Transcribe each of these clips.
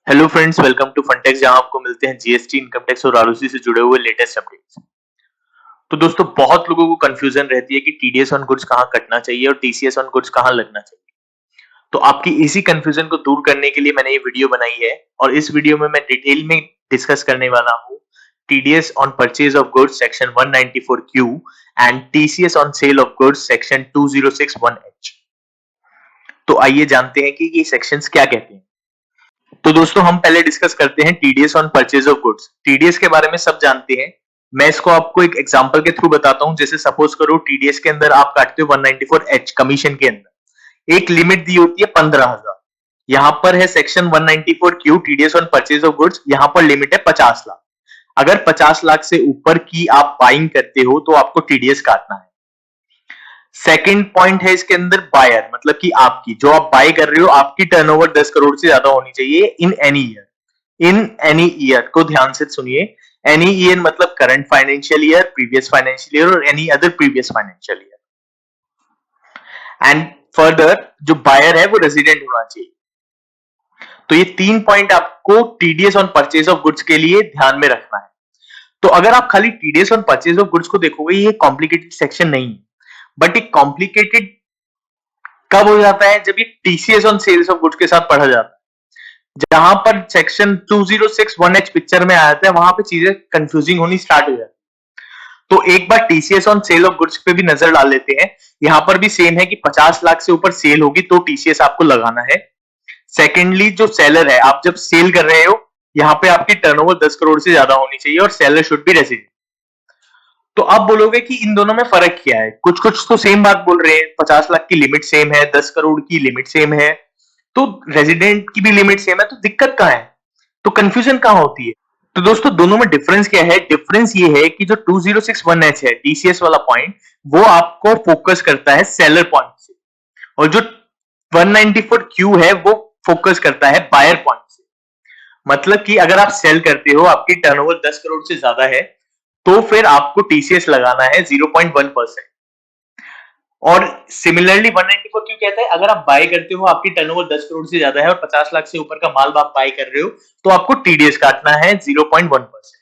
Hello friends, welcome to फनटेक्स, जहां आपको मिलते हैं जीएसटी, इनकम टैक्स और आरओसी से जुड़े हुए लेटेस्ट अपडेट्स। तो दोस्तों, बहुत लोगों को कंफ्यूजन रहती है कि टीडीएस ऑन गुड्स कहां कटना चाहिए और टीसीएस ऑन गुड्स कहां लगना चाहिए। तो आपकी इसी कंफ्यूजन को दूर करने के लिए मैंने ये वीडियो बनाई है और इस वीडियो में मैं डिटेल में डिस्कस करने वाला हूँ TDS on purchase of goods section 194Q and TCS on sale of goods section 2061H। तो आइए जानते हैं कि ये सेक्शंस क्या कहते हैं। तो दोस्तों, हम पहले डिस्कस करते हैं TDS on purchase of goods. TDS के बारे में सब जानते हैं। मैं इसको आपको एक एग्जांपल के थ्रू बताता हूं। जैसे सपोज करो टीडीएस के अंदर आप काटते हो 194H कमीशन के अंदर एक लिमिट दी होती है 15,000। यहां पर है section 194Q TDS on purchase of goods, यहां पर लिमिट है 50 लाख। अगर 50 लाख से ऊपर की आप बाइंग करते हो तो आपको टीडीएस काटना है। सेकंड पॉइंट है इसके अंदर बायर, मतलब कि आपकी जो आप बाय कर रहे हो आपकी टर्नओवर 10 करोड़ से ज्यादा होनी चाहिए in any year. In any year को ध्यान से सुनिए। एनी ईयर मतलब current financial year, previous financial year और any other previous financial year. And further जो बायर है वो रेजिडेंट होना चाहिए। तो ये 3 पॉइंट आपको TDS on purchase of goods के लिए ध्यान में रखना है। तो अगर आप खाली TDS on purchase of goods को देखोगे, ये कॉम्प्लिकेटेड सेक्शन नहीं है, बट एक कॉम्प्लिकेटेड कब हो जाता है, जब ये TCS on sales of goods के साथ पढ़ा जाता है। जहां पर सेक्शन 2061H पिक्चर में आ जाता है, वहां पे चीजें कंफ्यूजिंग होनी स्टार्ट हो जाती है। तो एक बार TCS on sale of goods पे भी नजर डाल लेते हैं। यहां पर भी सेम है कि 50 लाख से ऊपर सेल होगी तो टीसीएस आपको लगाना है। सेकेंडली, जो सेलर है, आप जब सेल कर रहे हो, यहां पे आपकी टर्नओवर 10 करोड़ से ज्यादा होनी चाहिए और सेलर शुड बी रेजिडेंट। तो आप बोलोगे कि इन दोनों में फर्क क्या है। कुछ कुछ तो सेम बात बोल रहे हैं, 50 लाख की लिमिट सेम है, 10 करोड़ की लिमिट सेम है, तो रेजिडेंट की भी लिमिट सेम है, तो दिक्कत कहां है, तो कंफ्यूजन कहां होती है। तो दोस्तों, दोनों में डिफरेंस क्या है। डिफरेंस ये है कि जो 2061H है टीसीएस वाला पॉइंट, वो आपको फोकस करता है सेलर पॉइंट से, और जो 194Q है वो फोकस करता है बायर पॉइंट से। मतलब कि अगर आप सेल करते हो, आपकी टर्नओवर 10 करोड़ से ज्यादा है, तो फिर आपको टीसीएस लगाना है 0.1%। और सिमिलरली 194 क्यों कहता है, अगर आप बाय करते हो, आपकी टर्नओवर 10 करोड़ से ज्यादा है और 50 लाख से ऊपर का माल आप बाय कर रहे हो, तो आपको टीडीएस काटना है 0.1%।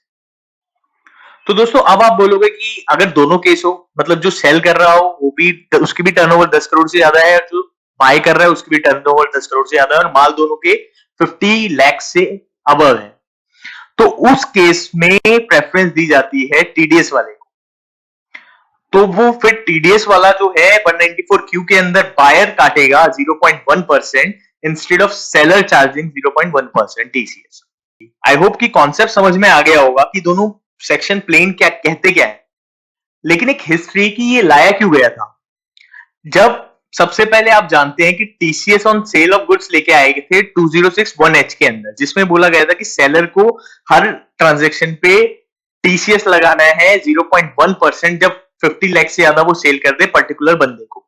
तो दोस्तों, अब आप बोलोगे कि अगर दोनों केस हो, मतलब जो सेल कर रहा हो वो भी, उसकी भी टर्नओवर 10 करोड़ से ज्यादा है, और जो बाय कर रहा है उसकी भी टर्नओवर 10 करोड़ से ज्यादा है, और माल दोनों के 50 लाख से अबव है, तो उस केस में प्रेफरेंस दी जाती है टीडीएस वाले को। तो वो फिर टीडीएस वाला जो है 194Q के अंदर बायर काटेगा 0.1% instead of seller charging 0.1% TCS. I hope कि कॉन्सेप्ट समझ में आ गया होगा कि दोनों सेक्शन प्लेन क्या कहते क्या है। लेकिन एक हिस्ट्री की ये लाया क्यों गया था। जब सबसे पहले आप जानते हैं कि TCS on sale of goods लेके आए थे 2061H के अंदर, जिसमें बोला गया था कि सेलर को हर ट्रांजैक्शन पे टीसीएस लगाना है 0.1% जब 50 लाख से ज्यादा वो सेल कर दे पर्टिकुलर बंदे को।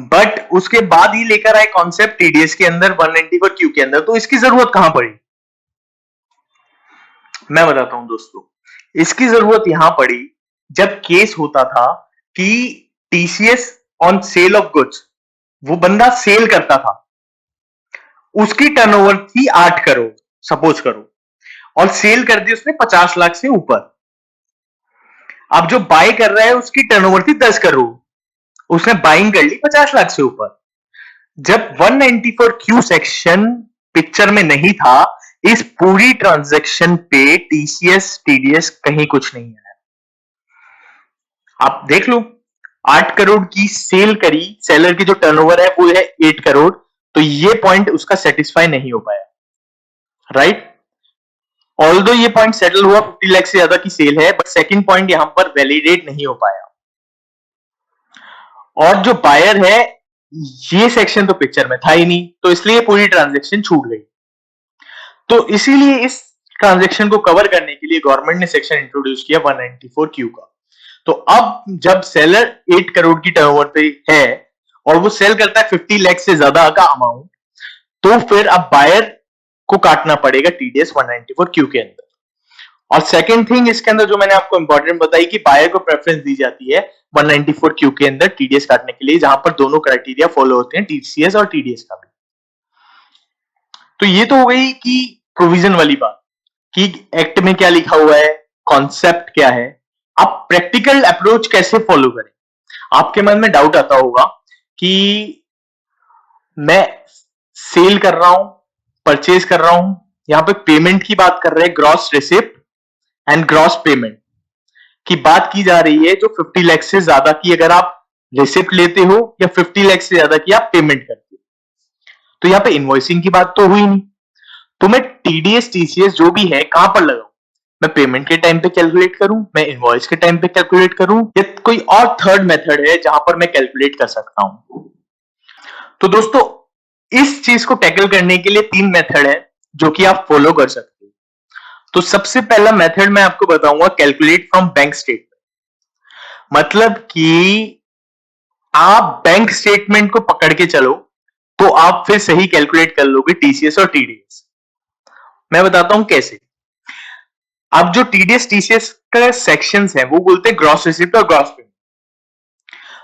बट उसके बाद ही लेकर आए कॉन्सेप्ट टीडीएस के अंदर 194Q के अंदर, तो इसकी जरूरत कहां पड़ी। मैं बताता हूं दोस्तों, इसकी जरूरत यहां पड़ी जब केस होता था कि TCS on sale of goods, वो बंदा सेल करता था, उसकी टर्नओवर थी 8 करोड़ सपोज करो, और सेल कर दी उसने 50 लाख से ऊपर। अब जो बाय कर रहा है उसकी टर्नओवर थी 10 करोड़, उसने बाइंग कर ली 50 लाख से ऊपर। जब 194Q सेक्शन पिक्चर में नहीं था, इस पूरी ट्रांजैक्शन पे टीसीएस टीडीएस कहीं कुछ नहीं आया। आप देख लो, 8 करोड़ की सेल करी, सेलर की जो टर्नओवर है वो है 8 करोड़, तो ये पॉइंट उसका सेटिस्फाई नहीं हो पाया, राइट। ऑल्दो ये पॉइंट सेटल हुआ, 50 लाख से ज्यादा की सेल है, बट सेकंड पॉइंट यहां पर वैलिडेट नहीं हो पाया। और जो बायर है, ये सेक्शन तो पिक्चर में था ही नहीं, तो इसलिए पूरी ट्रांजैक्शन छूट गई। तो इसीलिए इस ट्रांजैक्शन को कवर करने के लिए गवर्नमेंट ने सेक्शन इंट्रोड्यूस किया 194Q का। तो अब जब सेलर 8 करोड़ की टर्नओवर पे है और वो सेल करता है 50 लाख से ज्यादा का अमाउंट, तो फिर अब बायर को काटना पड़ेगा टीडीएस 194Q के अंदर। और सेकंड थिंग इसके अंदर जो मैंने आपको इंपॉर्टेंट बताई कि बायर को प्रेफरेंस दी जाती है 194Q के अंदर टीडीएस काटने के लिए, जहां पर दोनों क्राइटेरिया फॉलो होते हैं, टीसीएस और टीडीएस का भी। तो ये तो हो गई कि प्रोविजन वाली बात कि एक्ट में क्या लिखा हुआ है, कॉन्सेप्ट क्या है, आप प्रैक्टिकल अप्रोच कैसे फॉलो करें। आपके मन में डाउट आता होगा कि मैं सेल कर रहा हूं, परचेज कर रहा हूं, यहां पे पेमेंट की बात कर रहे हैं, gross receipt and gross payment की बात की जा रही है, जो 50 लाख से ज्यादा की अगर आप रिसिप्ट लेते हो या 50 लाख से ज्यादा की आप पेमेंट करते हो। तो यहाँ पे इनवॉइसिंग की बात तो हुई नहीं, तो मैं टीडीएस टीसीएस जो भी है कहां पर लगाऊं, मैं पेमेंट के टाइम पे कैलकुलेट करूं, मैं इनवॉइस के टाइम पे कैलकुलेट करूं, या कोई और थर्ड मेथड है जहां पर मैं कैलकुलेट कर सकता हूं। तो दोस्तों इस चीज को टैकल करने के लिए 3 मेथड है जो कि आप फॉलो कर सकते हो। तो सबसे पहला मेथड मैं आपको बताऊंगा, कैलकुलेट फ्रॉम बैंक स्टेटमेंट। मतलब कि आप बैंक स्टेटमेंट को पकड़ के चलो तो आप फिर सही कैलकुलेट कर लोगे टीसीएस और टीडीएस। मैं बताता हूं कैसे। अब जो टीडीएस टीसीएस का सेक्शंस है वो बोलते हैं ग्रॉस रिसिप्ट और ग्रॉस पेमेंट।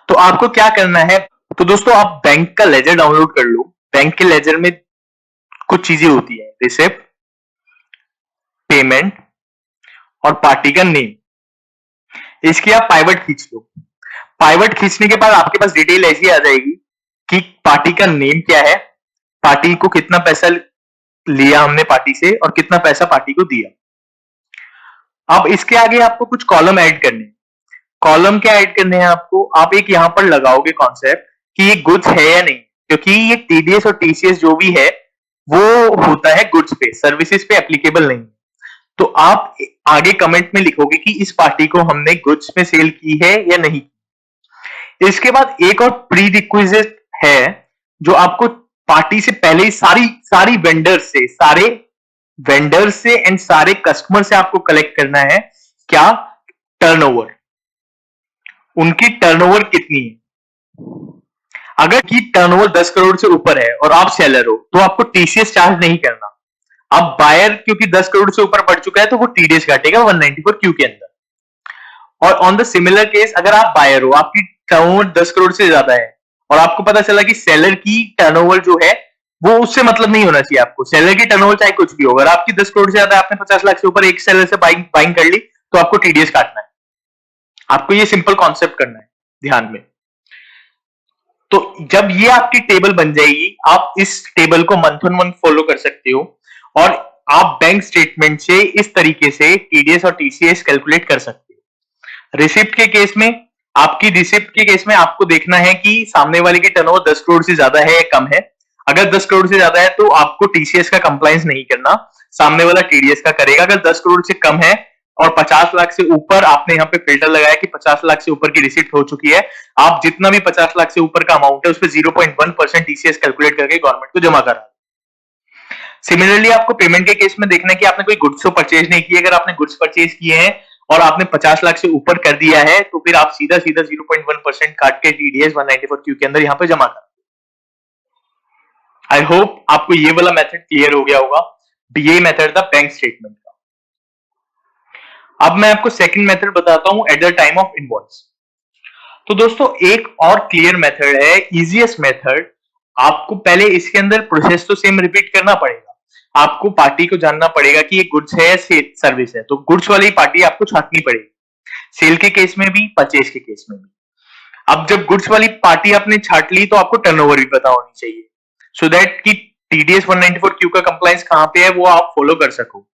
तो आपको क्या करना है, तो दोस्तों आप बैंक का लेजर डाउनलोड कर लो। बैंक के लेजर में कुछ चीजें होती है, रिसिप्ट, पेमेंट और पार्टी का नेम। इसकी आप पाइवट खींच लो। पाइवट खींचने के बाद आपके पास डिटेल ऐसी आ जाएगी कि पार्टी का नेम क्या है, पार्टी को कितना पैसा लिया हमने पार्टी से और कितना पैसा पार्टी को दिया। अब इसके आगे आपको कुछ कॉलम ऐड करने हैं। कॉलम क्या ऐड करने हैं आपको, आप एक यहां पर लगाओगे कॉन्सेप्ट कि ये गुड्स है या नहीं, क्योंकि ये टीडीएस और टीसीएस जो भी है वो होता है गुड्स पे, सर्विसेज पे एप्लीकेबल नहीं। तो आप आगे कमेंट में लिखोगे कि इस पार्टी को हमने गुड्स में सेल की है या नहीं। इसके बाद एक और प्री रिक्विजिट है जो आपको पार्टी से पहले ही सारी सारी वेंडर से एंड सारे कस्टमर से आपको कलेक्ट करना है। क्या? टर्नओवर, उनकी टर्नओवर कितनी है। अगर की टर्नओवर 10 करोड़ से ऊपर है और आप सेलर हो तो आपको टीसीएस चार्ज नहीं करना। अब बायर क्योंकि 10 करोड़ से ऊपर बढ़ चुका है तो वो टीडीएस काटेगा 194 क्यू के अंदर। और ऑन द सिमिलर केस अगर आप बायर हो, आपकी टर्नओवर 10 करोड़ से ज्यादा है और आपको पता चला कि सेलर की टर्नओवर जो है वो उससे मतलब नहीं होना चाहिए आपको, सेलर की टर्नओवर चाहे कुछ भी हो, अगर आपकी 10 करोड़ से ज्यादा, आपने 50 लाख से ऊपर एक सेलर से बाइंग कर ली तो आपको टीडीएस काटना है। आपको ये सिंपल कॉन्सेप्ट करना है ध्यान में। तो जब ये आपकी टेबल बन जाएगी, आप इस टेबल को मंथ ऑन मंथ फॉलो कर सकते हो और आप बैंक स्टेटमेंट से इस तरीके से टीडीएस और टीसीएस कैलकुलेट कर सकते हो। रिसिप्ट के केस में, आपकी रिसिप्ट के केस में आपको देखना है कि सामने वाले की टर्नओवर 10 करोड़ से ज्यादा है या कम है। अगर 10 करोड़ से ज्यादा है तो आपको टीसीएस का कंप्लायंस नहीं करना, सामने वाला टीडीएस का करेगा। अगर 10 करोड़ से कम है और 50 लाख से ऊपर, आपने यहाँ पे फिल्टर लगाया कि 50 लाख से ऊपर की रिसिप्ट हो चुकी है, आप जितना भी 50 लाख से ऊपर का अमाउंट है उस पर 0.1% टीसीएस कैलकुलेट करके गवर्नमेंट को जमा करा। सिमिलरली आपको पेमेंट के केस में देखना है कि आपने कोई गुड्स तो परचेज नहीं किए। अगर आपने गुड्स परचेज किए हैं और आपने 50 लाख से ऊपर कर दिया है तो फिर आप सीधा सीधा 0.1% काट के टीडीएस 194 क्यू के अंदर यहाँ पे जमा कर। आई होप आपको ये वाला मेथड क्लियर हो गया होगा। ये मेथड था बैंक स्टेटमेंट का। अब मैं आपको सेकंड मेथड बताता हूं, at the time of invoice. तो दोस्तों एक और क्लियर मेथड है, इजीएस्ट मेथड। आपको पहले इसके अंदर प्रोसेस तो सेम रिपीट करना पड़ेगा। आपको पार्टी को जानना पड़ेगा कि ये गुड्स है या सर्विस है, तो गुड्स वाली पार्टी आपको छांटनी पड़ेगी, सेल के केस में भी, परचेज के केस में भी। अब जब गुड्स वाली पार्टी आपने छाट ली तो आपको टर्नओवर भी पता होनी चाहिए, सो दैट कि टीडीएस 194 क्यू का कंप्लायंस कहां पे है वो आप फॉलो कर सको।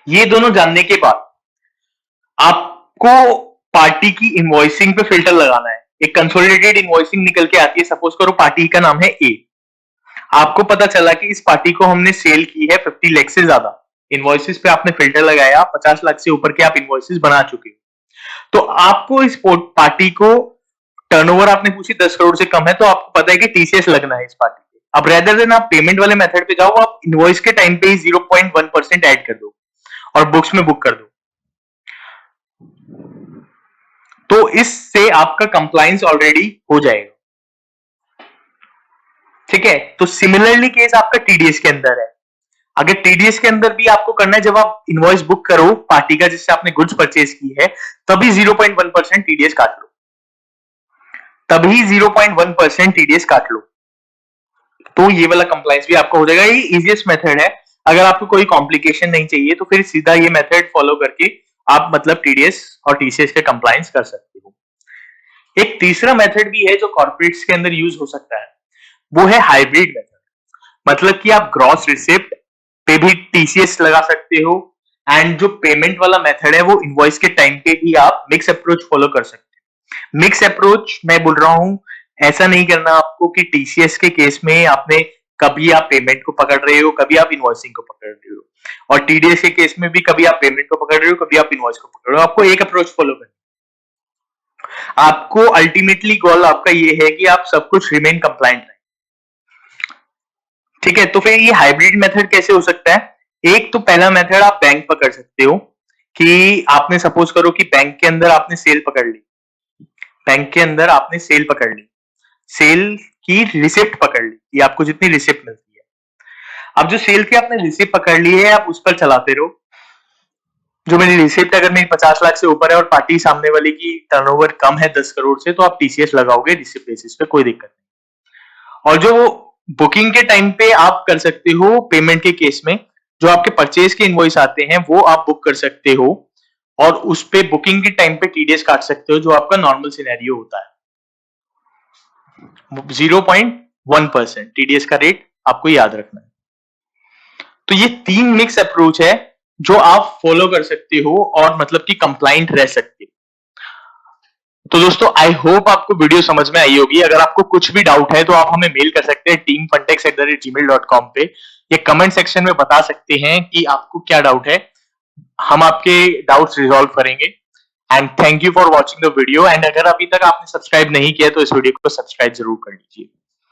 ये दोनों जानने के बाद आपको पार्टी की इनवॉइसिंग पे फिल्टर लगाना है। एक कंसोलिडेटेड इनवॉइसिंग निकल के आती है, सपोज करो पार्टी का नाम है ए। आपको पता चला कि इस पार्टी को हमने सेल की है 50 लाख से ज्यादा, इनवॉइसेस पे आपने फिल्टर लगाया, 50 लाख से ऊपर के आप इनवॉइसेस बना चुके हो, तो आपको इस पार्टी को टर्नओवर आपने पूछी 10 करोड़ से कम है तो आपको पता है कि टीसीएस लगना है इस पार्टी पे। अब रेदर देन आप पेमेंट वाले मेथड पे जाओ, आप इनवॉइस के टाइम पे ही 0.1% ऐड कर दो और बुक्स में बुक कर दो, तो इससे आपका कंप्लायंस ऑलरेडी हो जाएगा। ठीक है, तो सिमिलरली केस आपका टीडीएस के अंदर है। अगर टीडीएस के अंदर भी आपको करना है, जब आप इनवॉइस बुक करो पार्टी का जिससे आपने गुड्स परचेज की है, तभी 0.1% टीडीएस काट लो, तभी 0.1% टीडीएस काट लो। तो ये वाला कंप्लायंस भी आपका हो जाएगा। ये इजीएस्ट मेथड है। अगर आपको कोई कॉम्प्लिकेशन नहीं चाहिए तो फिर सीधा ये मेथड फॉलो करके आप मतलब टीडीएस और टीसीएस के कंप्लायंस कर सकते हो। एक तीसरा मेथड भी है जो कॉर्पोरेट्स के अंदर यूज हो सकता है, वो है हाइब्रिड मेथड। मतलब कि आप ग्रॉस रिसिप्ट पे भी टीसीएस लगा सकते हो, एंड जो पेमेंट वाला मेथड है वो इनवॉइस के टाइम पे ही आप मिक्स अप्रोच फॉलो कर सकते हो। मिक्स अप्रोच मैं बोल रहा हूं, ऐसा नहीं करना आपको कि टीसीएस के केस में आपने कभी आप पेमेंट को पकड़ रहे हो, कभी आप इनवॉइसिंग को पकड़ रहे हो, और टीडीएस के केस में भी कभी आप पेमेंट को पकड़ रहे हो, कभी आप इनवॉइस को पकड़ रहे हो। आपको एक अप्रोच फॉलो करना। आपको अल्टीमेटली गोल आपका ये है कि आप सब कुछ रिमेन कंप्लायंट रहे। ठीक है, तो फिर ये हाइब्रिड मेथड कैसे हो सकता है? एक तो पहला मेथड आप बैंक पकड़ सकते हो कि आपने सपोज करो कि बैंक के अंदर आपने सेल पकड़ ली, बैंक के अंदर आपने सेल पकड़ ली, सेल की रिसिप्ट पकड़ ली, ये आपको जितनी रिसिप्ट मिलती है। अब जो सेल की आपने रिसिप्ट पकड़ ली है, आप उस पर चलाते रहो। जो मेरी रिसिप्ट अगर मेरी 50 लाख से ऊपर है और पार्टी सामने वाले की टर्नओवर कम है 10 करोड़ से, तो आप टीसीएस लगाओगे रिसिप्ट बेसिस पे, कोई दिक्कत नहीं। और जो बुकिंग के टाइम पे आप कर सकते हो पेमेंट के केस में, जो आपके परचेज के इनवॉइस आते हैं वो आप बुक कर सकते हो, और उस पे बुकिंग के टाइम पे टीडीएस काट सकते हो, जो आपका नॉर्मल सिनेरियो होता है। 0.1% टीडीएस का रेट आपको याद रखना है। तो ये 3 मिक्स अप्रोच है जो आप फॉलो कर सकते हो और मतलब कि कंप्लाइंट रह सकते हो। तो दोस्तों आई होप आपको वीडियो समझ में आई होगी। अगर आपको कुछ भी डाउट है तो आप हमें मेल कर सकते हैं teamfuntex@gmail.com पे, या कमेंट सेक्शन में बता सकते हैं कि आपको क्या डाउट है। हम आपके डाउट्स रिजॉल्व करेंगे। And thank you for watching the video. And अगर अभी तक आपने सब्सक्राइब नहीं किया तो इस वीडियो को सब्सक्राइब जरूर कर लीजिए।